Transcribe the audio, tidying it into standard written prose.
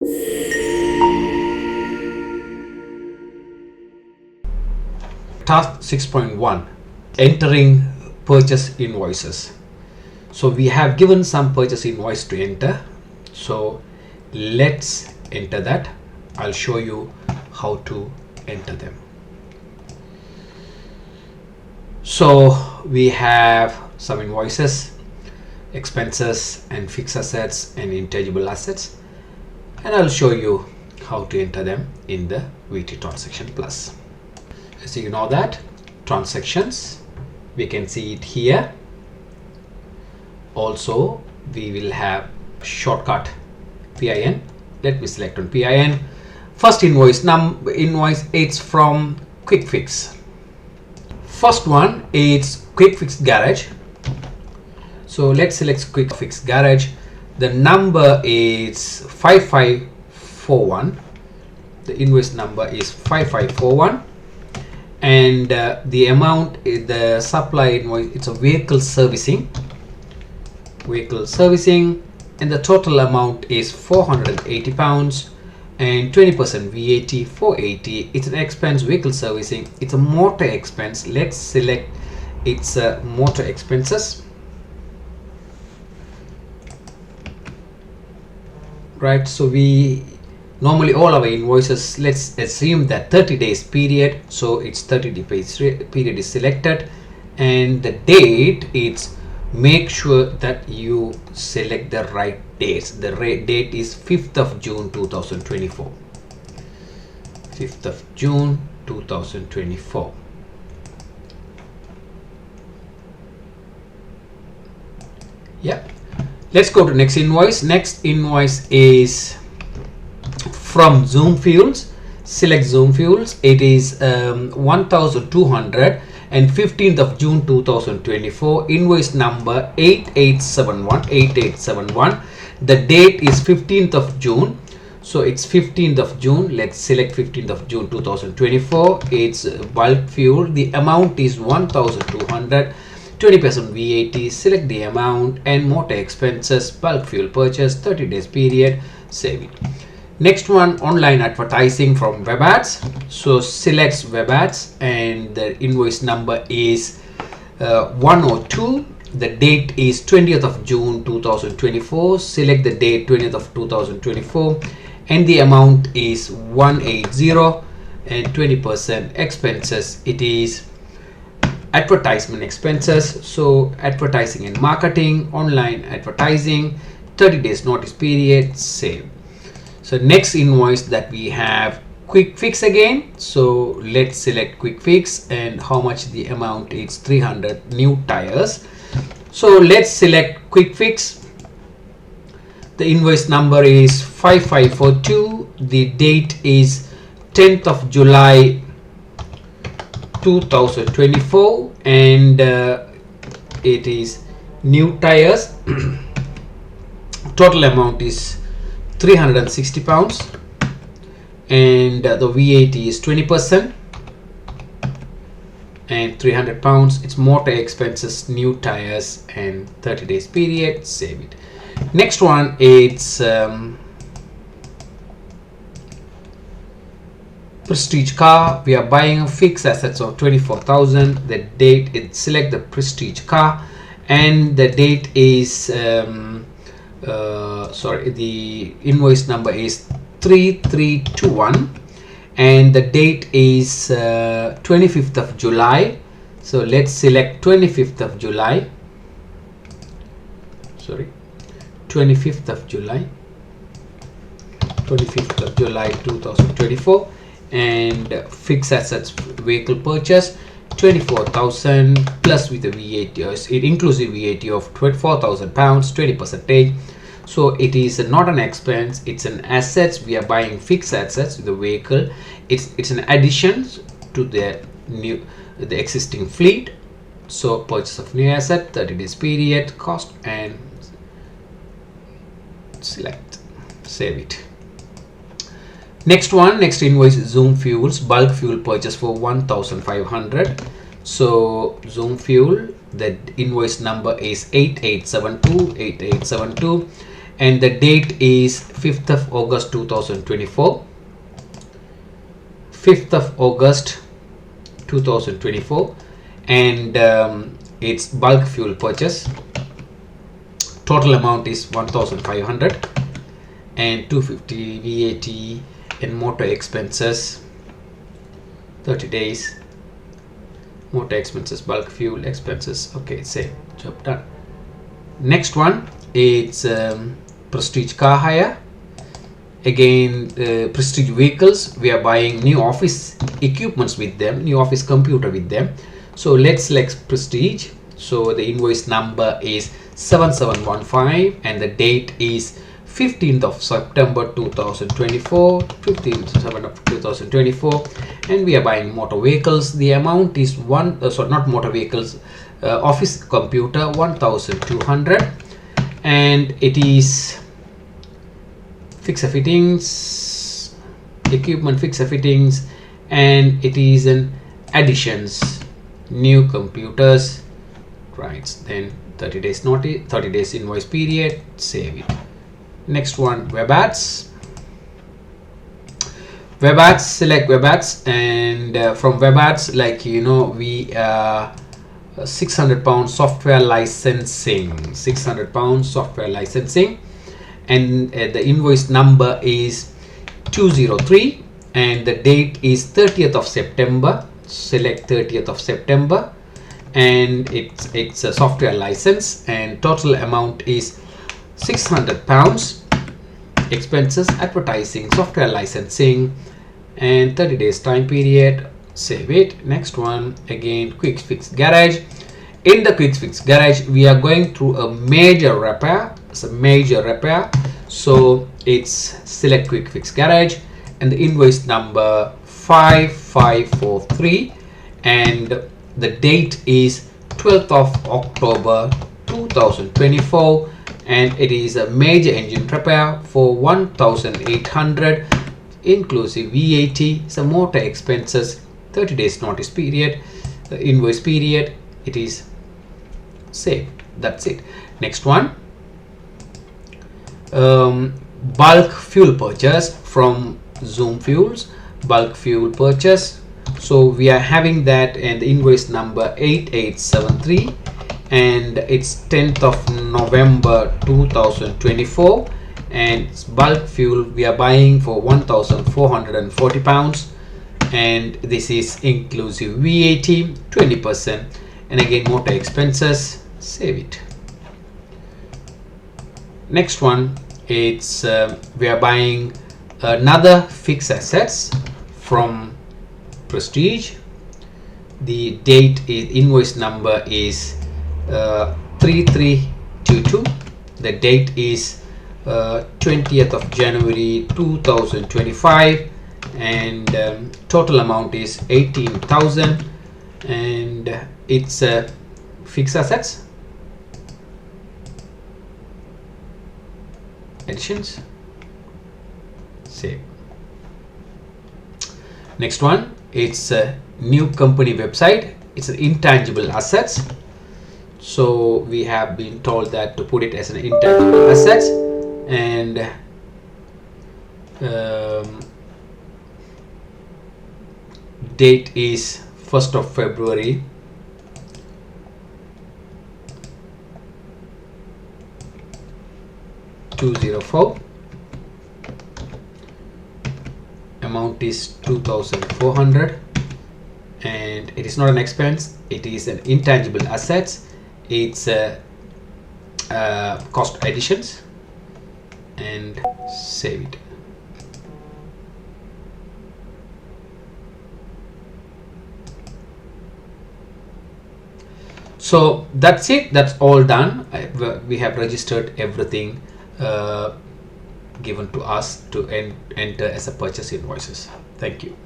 Task 6.1, entering purchase invoices. So we have given some purchase invoice to enter. So let's enter that. I'll show you how to enter them. So we have some invoices, expenses and fixed assets and intangible assets, and I'll show you how to enter them in the VTTransactionPlus. So you know that transactions, we can see it here. Also we will have shortcut PIN. Let me select on PIN. First invoice, it's from Quick Fix. First one is Quick Fix Garage. So let's select Quick Fix Garage. The number is 5541. The invoice number is 5541. And the amount is the supplier invoice. It's a vehicle servicing, and the total amount is £480 and 20% VAT 480. It's an expense, vehicle servicing. It's a motor expense. Let's select its motor expenses. Right, so we normally all our invoices, let's assume that 30 days period, so it's 30 days period is selected, and the date, it's make sure that you select the right dates. The date is 5th of June 2024. 5th of June 2024. Yeah, let's go to next invoice. Next invoice is from Zoom Fuels. Select Zoom Fuels. It is 1,200 and 15th of June 2024. Invoice number 8871. The date is 15th of June. So it's 15th of June. Let's select 15th of June 2024. It's bulk fuel. The amount is 1,200. 20% VAT. Select the amount and motor expenses. Bulk fuel purchase. 30 days period. Save it. Next one, online advertising from web ads. So select web ads and the invoice number is 102. The date is 20th of June 2024. Select the date 20th of 2024 and the amount is 180 and 20% expenses. It is advertisement expenses. So advertising and marketing, online advertising, 30 days notice period, save. So next invoice that we have Quick Fix again. So let's select Quick Fix and how much the amount is 300 new tires. So let's select Quick Fix. The invoice number is 5542. The date is 10th of July 2024 and it is new tires. Total amount is £360 and the VAT is 20% and £300. It's motor expenses, new tires and 30 days period. Save it. Next one, it's Prestige car. We are buying fixed assets of 24,000. The date is select the Prestige car and the date is the invoice number is 3321 and the date is 25th of July. So let's select 25th of July. 25th of July 2024 and fixed assets vehicle purchase 24,000 plus with the VAT, it inclusive VAT of £4,000, 20%. So it is not an expense, it's an assets. We are buying fixed assets with the vehicle. It's an addition to the existing fleet. So purchase of new asset, 30 days period, cost and select, save it. Next invoice is Zoom Fuels, bulk fuel purchase for 1,500. So Zoom Fuel, the invoice number is 8872 and the date is 5th of August 2024. 5th of August 2024, and it's bulk fuel purchase. Total amount is 1,500 and 250 VAT and motor expenses, 30 days motor expenses, bulk fuel expenses. Okay, same, job done. Next one, it's Prestige car hire. Again, Prestige vehicles, we are buying new office equipments with them, new office computer with them. So let's select Prestige. So the invoice number is 7715 and the date is 15th of September 2024, 15th of 2024, and we are buying motor vehicles. The amount is not motor vehicles, office computer, 1,200, and it is fixer fittings, equipment fixer fittings, and it is an additions, new computers, right? Then 30 days notice, 30 days invoice period, save it. Next one, web ads. Web ads, select web ads, and from web ads, like you know, we £600 software licensing, £600 software licensing, and the invoice number is 203 and the date is 30th of September. Select 30th of September, and it's a software license, and total amount is £600. Expenses, advertising, software licensing, and 30 days time period, save it. Next one, again, quick fix garage. In the quick fix garage, we are going through a major repair. It's a major repair, so it's select quick fix garage, and the invoice number 5543, and the date is 12th of October 2024, and it is a major engine repair for 1,800 inclusive VAT, some motor expenses, 30 days notice period, the invoice period, it is saved. That's it. Next one, bulk fuel purchase from Zoom Fuels, bulk fuel purchase. So we are having that, and the invoice number 8873, and it's 10th of November 2024, and it's bulk fuel we are buying for £1,440, and this is inclusive VAT 20%, and again motor expenses, save it. Next one, it's we are buying another fixed assets from Prestige. The date is, invoice number is 3322. The date is 20th of January 2025, and total amount is 18,000, and it's fixed assets, additions, save. Next one, it's a new company website. It's an intangible assets, so we have been told that to put it as an intangible assets, and date is 1st of February 2024. Amount is 2,400, and it is not an expense, it is an intangible assets. It's cost additions, and save it. So that's it, that's all done. We have registered everything given to us to enter as a purchase invoices. Thank you.